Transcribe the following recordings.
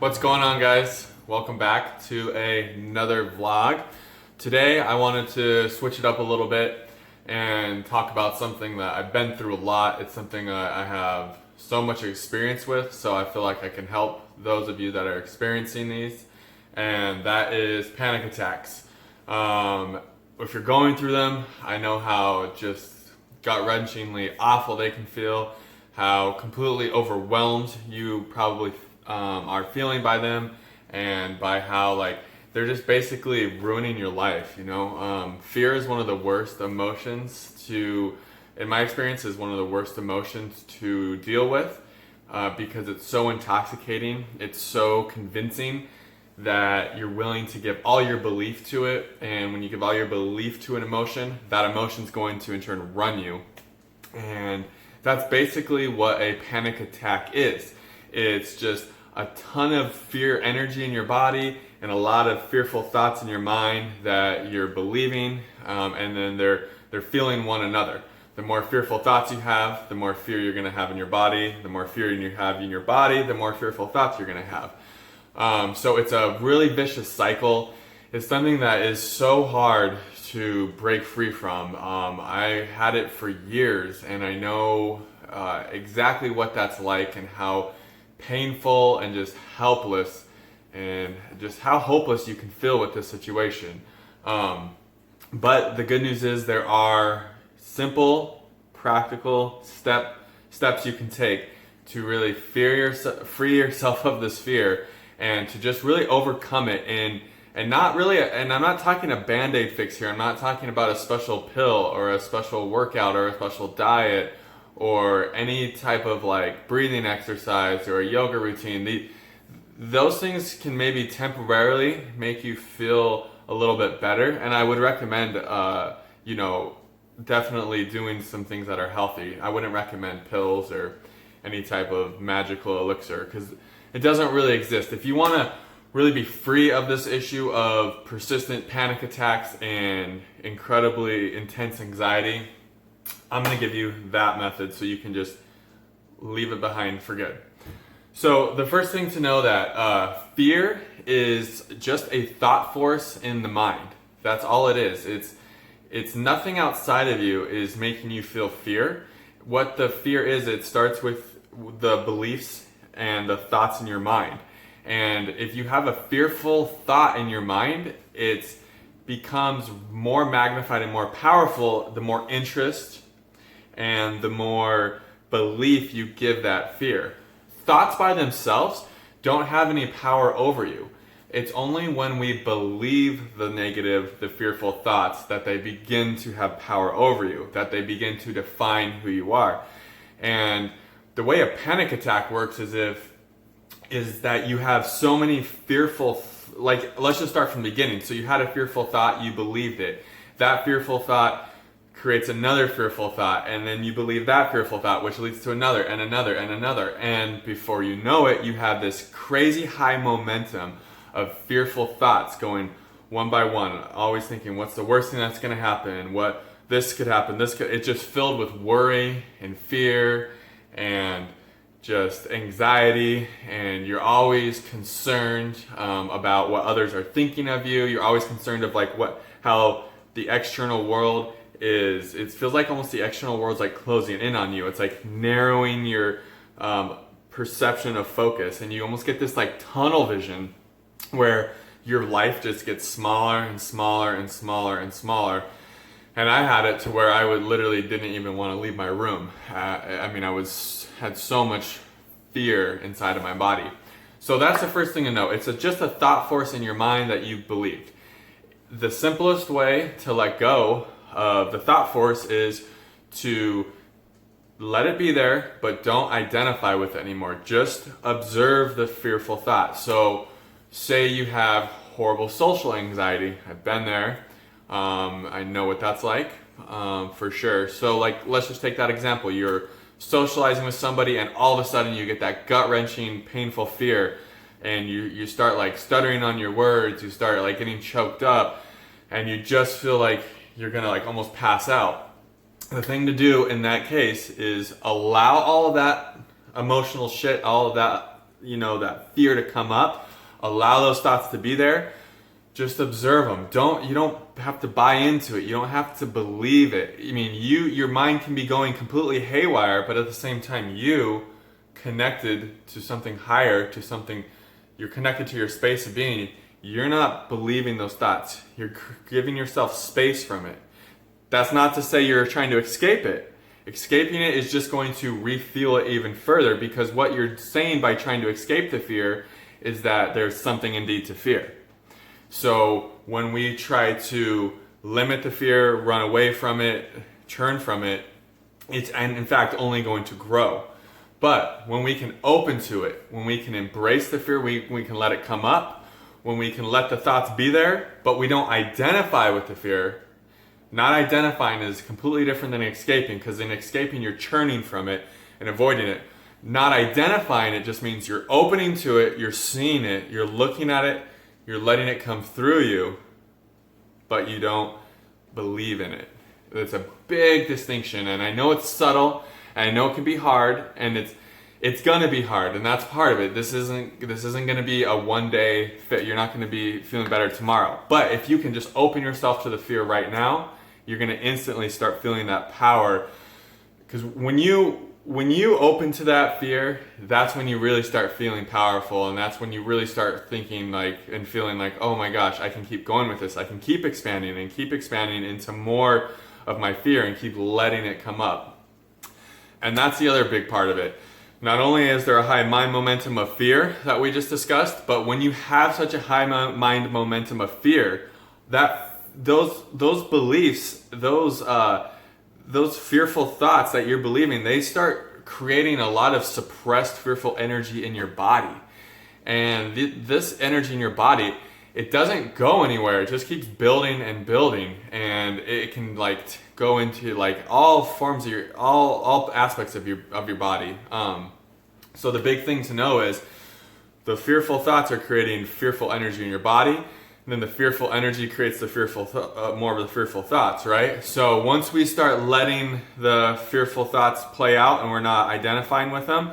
What's going on, guys? Welcome back to another vlog. Today I wanted to switch it up a little bit and talk about something that I've been through a lot. It's something I have so much experience with, so I feel like I can help those of you that are experiencing these, and that is panic attacks. If you're going through them, I know how just gut-wrenchingly awful they can feel, how completely overwhelmed you probably are feeling by them, and by how they're just basically ruining your life. Fear is one of the worst emotions in my experience, is one of the worst emotions to deal with because it's so intoxicating. It's so convincing that you're willing to give all your belief to it, and when you give all your belief to an emotion, that emotion's going to in turn run you. And that's basically what a panic attack is. It's just a ton of fear energy in your body and a lot of fearful thoughts in your mind that you're believing, and then they're feeling one another. The more fearful thoughts you have, the more fear you're going to have in your body. The more fear you have in your body, the more fearful thoughts you're going to have. So it's a really vicious cycle. It's something that is so hard to break free from. I had it for years, and I know exactly what that's like, and how painful and just helpless, and just how hopeless you can feel with this situation. But the good news is there are simple, practical steps you can take to really free yourself of this fear, and to just really overcome it. And not really, and I'm not talking a band-aid fix here. I'm not talking about a special pill or a special workout or a special diet or any type of breathing exercise or a yoga routine. Those things can maybe temporarily make you feel a little bit better, and I would recommend definitely doing some things that are healthy. I wouldn't recommend pills or any type of magical elixir, because it doesn't really exist. If you want to really be free of this issue of persistent panic attacks and incredibly intense anxiety, I'm going to give you that method so you can just leave it behind for good. So the first thing to know, that fear is just a thought force in the mind. That's all it is. It's nothing outside of you is making you feel fear. What the fear is, it starts with the beliefs and the thoughts in your mind. And if you have a fearful thought in your mind, it becomes more magnified and more powerful the more interest and the more belief you give that fear. Thoughts by themselves don't have any power over you. It's only when we believe the negative, the fearful thoughts, that they begin to have power over you, that they begin to define who you are. And the way a panic attack works is that you have so many fearful, let's just start from the beginning. So you had a fearful thought, you believed it. That fearful thought creates another fearful thought, and then you believe that fearful thought, which leads to another and another and another. And before you know it, you have this crazy high momentum of fearful thoughts going one by one, always thinking, what's the worst thing that's going to happen? What this could happen? It's just filled with worry and fear and just anxiety, and you're always concerned about what others are thinking of you. You're always concerned of how the external world is. It feels like almost the external world's closing in on you. It's narrowing your perception of focus, and you almost get this tunnel vision where your life just gets smaller and smaller and smaller and smaller. And I had it to where I didn't even want to leave my room. I had so much fear inside of my body. So that's the first thing to know. It's just a thought force in your mind that you believed. The simplest way to let go of the thought force is to let it be there, but don't identify with it anymore. Just observe the fearful thought. So say you have horrible social anxiety. I've been there. I know what that's like, for sure. So let's just take that example. You're socializing with somebody, and all of a sudden you get that gut-wrenching, painful fear, and you start stuttering on your words. You start getting choked up, and you just feel like you're gonna almost pass out. The thing to do in that case is allow all of that emotional shit, all of that that fear to come up. Allow those thoughts to be there. Just observe them. You don't have to buy into it. You don't have to believe it. I mean, your mind can be going completely haywire, but at the same time, you connected to something higher, to something, you're connected to your space of being. You're not believing those thoughts. You're giving yourself space from it. That's not to say you're trying to escape it. Escaping it is just going to refuel it even further, because what you're saying by trying to escape the fear is that there's something indeed to fear. So when we try to limit the fear, run away from it, turn from it, it's in fact only going to grow. But when we can open to it, when we can embrace the fear, we can let it come up, when we can let the thoughts be there, but we don't identify with the fear. Not identifying is completely different than escaping, because in escaping you're churning from it and avoiding it. Not identifying it just means you're opening to it, you're seeing it, you're looking at it, you're letting it come through you, but you don't believe in it. It's a big distinction, and I know it's subtle, and I know it can be hard, and it's gonna be hard, and that's part of it. This isn't gonna be a one-day fit. You're not gonna be feeling better tomorrow. But if you can just open yourself to the fear right now, you're gonna instantly start feeling that power. Because when you open to that fear, that's when you really start feeling powerful, and that's when you really start thinking and feeling like, oh my gosh, I can keep going with this. I can keep expanding into more of my fear and keep letting it come up. And that's the other big part of it. Not only is there a high mind momentum of fear that we just discussed, but when you have such a high mind momentum of fear, that those beliefs, those fearful thoughts that you're believing, they start creating a lot of suppressed fearful energy in your body. And this energy in your body, it doesn't go anywhere. It just keeps building and building, and it can go into all forms of all aspects of your body. So the big thing to know is the fearful thoughts are creating fearful energy in your body. And then the fearful energy creates the more of the fearful thoughts, right? So once we start letting the fearful thoughts play out and we're not identifying with them,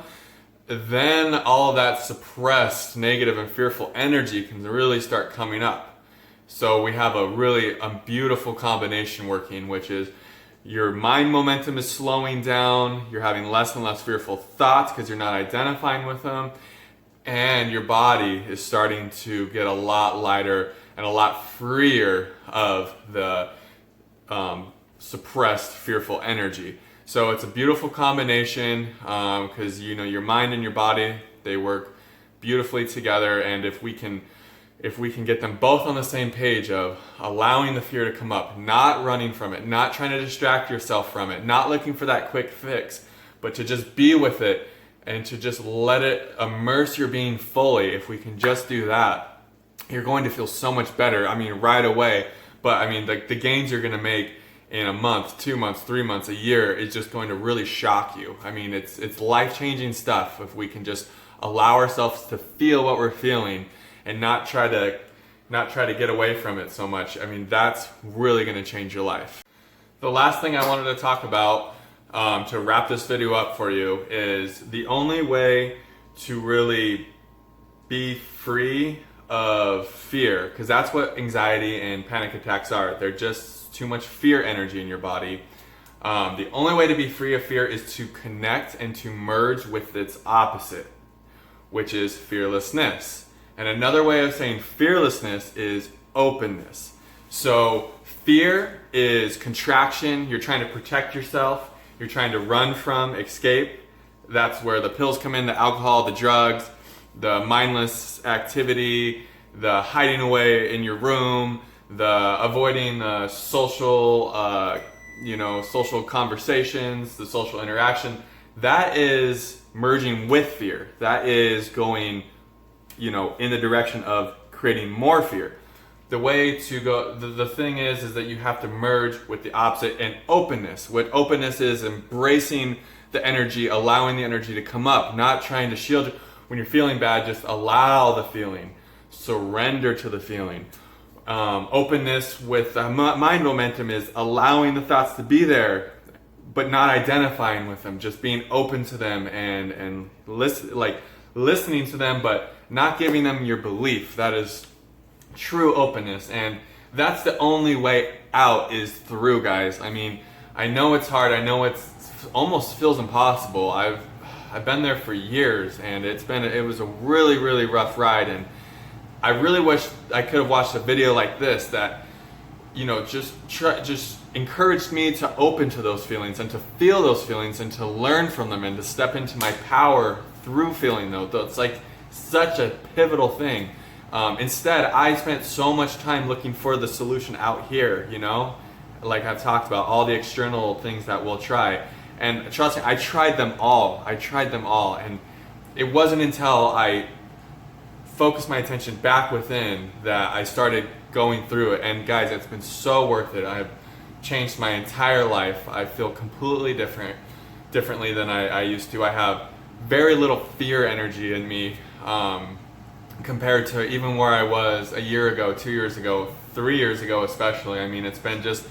then all of that suppressed negative and fearful energy can really start coming up. So we have a beautiful combination working, which is your mind momentum is slowing down, you're having less and less fearful thoughts because you're not identifying with them, and your body is starting to get a lot lighter and a lot freer of the suppressed fearful energy. So it's a beautiful combination, because your mind and your body, they work beautifully together. And if we can get them both on the same page of allowing the fear to come up, not running from it, not trying to distract yourself from it, not looking for that quick fix, but to just be with it and to just let it immerse your being fully. If we can just do that, you're going to feel so much better. I mean, right away. But I mean, the gains you're going to make in a month, 2 months, 3 months, a year is just going to really shock you. I mean, it's life-changing stuff if we can just allow ourselves to feel what we're feeling and not try to get away from it so much. I mean, that's really going to change your life. The last thing I wanted to talk about to wrap this video up for you is the only way to really be free of fear, because that's what anxiety and panic attacks are. They're just too much fear energy in your body. The only way to be free of fear is to connect and to merge with its opposite, which is fearlessness. And another way of saying fearlessness is openness. So fear is contraction. You're trying to protect yourself. You're trying to run from, escape. That's where the pills come in, the alcohol, the drugs, the mindless activity, the hiding away in your room, the avoiding the social conversations, the social interaction. That is merging with fear. That is going, in the direction of creating more fear. The way to go, the thing is that you have to merge with the opposite and openness. What openness is embracing the energy, allowing the energy to come up, not trying to shield it. When you're feeling bad, just allow the feeling. Surrender to the feeling. Openness with mind momentum is allowing the thoughts to be there, but not identifying with them. Just being open to them and listen, listening to them, but not giving them your belief. That is true openness, and that's the only way out is through, guys. I mean, I know it's hard. I know it's almost feels impossible. I've been there for years, and it was a really, really rough ride, and I really wish I could have watched a video like this that, you know, just encouraged me to open to those feelings and to feel those feelings and to learn from them and to step into my power through feeling those. It's like such a pivotal thing. Instead, I spent so much time looking for the solution out here, you know, like I've talked about, all the external things that we'll try. And trust me, I tried them all. And it wasn't until I focused my attention back within that I started going through it. And guys, it's been so worth it. I've changed my entire life. I feel completely differently than I used to. I have very little fear energy in me, compared to even where I was a year ago, 2 years ago, 3 years ago especially. I mean, it's been just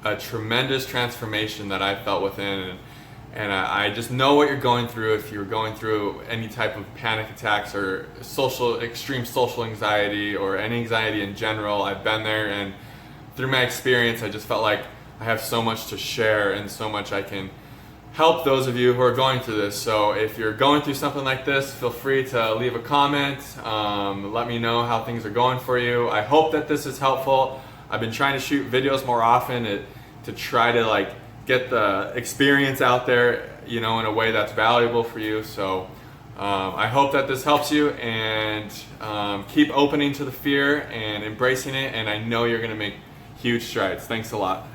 a tremendous transformation that I felt within, and I just know what you're going through. If you're going through any type of panic attacks or extreme social anxiety or any anxiety in general, I've been there, and through my experience, I just felt like I have so much to share and so much I can help those of you who are going through this. So if you're going through something like this, feel free to leave a comment. Let me know how things are going for you. I hope that this is helpful. I've been trying to shoot videos more often to try to like get the experience out there, you know, in a way that's valuable for you. So I hope that this helps you, and keep opening to the fear and embracing it, and I know you're going to make huge strides. Thanks a lot.